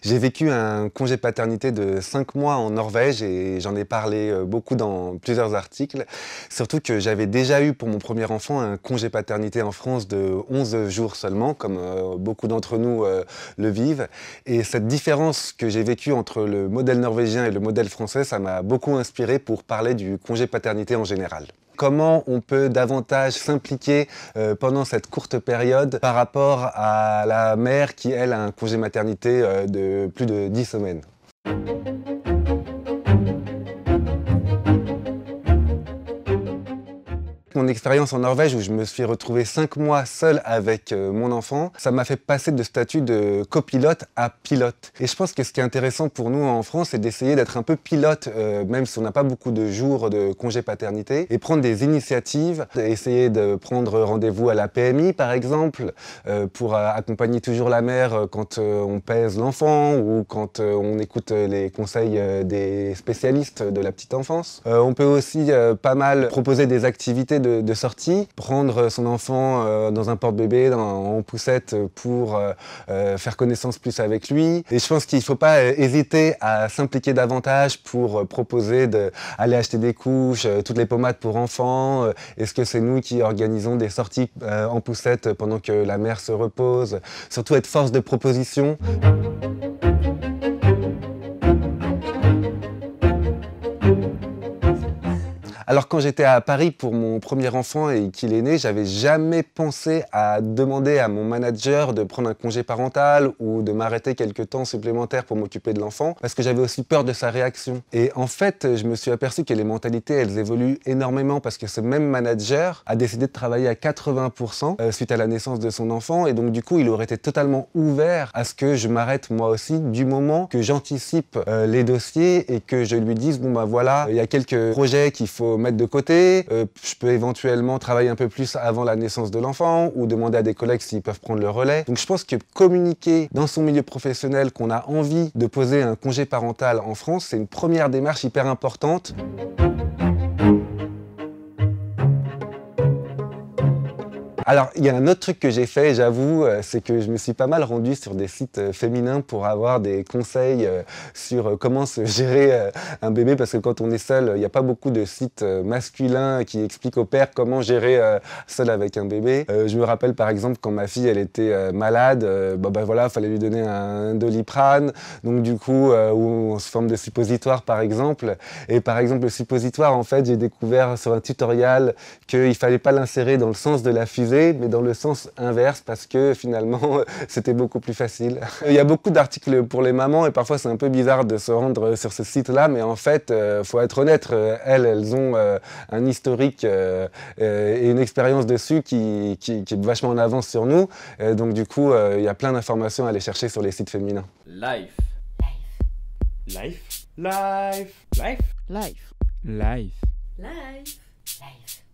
J'ai vécu un congé paternité de 5 mois en Norvège et j'en ai parlé beaucoup dans plusieurs articles. Surtout que j'avais déjà eu pour mon premier enfant un congé paternité en France de 11 jours seulement, comme beaucoup d'entre nous le vivent. Et cette différence que j'ai vécue entre le modèle norvégien et le modèle français, ça m'a beaucoup inspiré pour parler du congé paternité en général. Comment on peut davantage s'impliquer pendant cette courte période par rapport à la mère qui, elle, a un congé maternité de plus de 10 semaines. Mon expérience en Norvège où je me suis retrouvé 5 mois seul avec mon enfant, ça m'a fait passer de statut de copilote à pilote. Et je pense que ce qui est intéressant pour nous en France, c'est d'essayer d'être un peu pilote, même si on n'a pas beaucoup de jours de congé paternité, et prendre des initiatives, essayer de prendre rendez-vous à la PMI par exemple, pour accompagner toujours la mère quand on pèse l'enfant ou quand on écoute les conseils des spécialistes de la petite enfance. On peut aussi pas mal proposer des activités de sortie, prendre son enfant dans un porte-bébé, en poussette pour faire connaissance plus avec lui. Et je pense qu'il ne faut pas hésiter à s'impliquer davantage pour proposer d'aller acheter des couches, toutes les pommades pour enfants. Est-ce que c'est nous qui organisons des sorties en poussette pendant que la mère se repose? Surtout être force de proposition. Alors quand j'étais à Paris pour mon premier enfant et qu'il est né, j'avais jamais pensé à demander à mon manager de prendre un congé parental ou de m'arrêter quelques temps supplémentaires pour m'occuper de l'enfant parce que j'avais aussi peur de sa réaction. Et en fait, je me suis aperçu que les mentalités, elles évoluent énormément parce que ce même manager a décidé de travailler à 80% suite à la naissance de son enfant et donc du coup, il aurait été totalement ouvert à ce que je m'arrête moi aussi du moment que j'anticipe les dossiers et que je lui dise bon bah voilà, il y a quelques projets qu'il faut mettre de côté, je peux éventuellement travailler un peu plus avant la naissance de l'enfant ou demander à des collègues s'ils peuvent prendre le relais. Donc je pense que communiquer dans son milieu professionnel qu'on a envie de poser un congé parental en France, c'est une première démarche hyper importante. Alors, il y a un autre truc que j'ai fait, j'avoue, c'est que je me suis pas mal rendu sur des sites féminins pour avoir des conseils sur comment se gérer un bébé, parce que quand on est seul, il n'y a pas beaucoup de sites masculins qui expliquent aux pères comment gérer seul avec un bébé. Je me rappelle par exemple quand ma fille elle était malade, voilà, fallait lui donner un Doliprane, donc du coup, ou sous forme de suppositoire par exemple. Et par exemple, le suppositoire, en fait, j'ai découvert sur un tutoriel qu'il fallait pas l'insérer dans le sens de la fusée, mais dans le sens inverse parce que finalement c'était beaucoup plus facile. Il y a beaucoup d'articles pour les mamans et parfois c'est un peu bizarre de se rendre sur ce site-là, mais en fait, faut être honnête, elles ont un historique et une expérience dessus qui est vachement en avance sur nous. Donc du coup, il y a plein d'informations à aller chercher sur les sites féminins. Life. Life. Life. Life. Life. Life. Life. Life.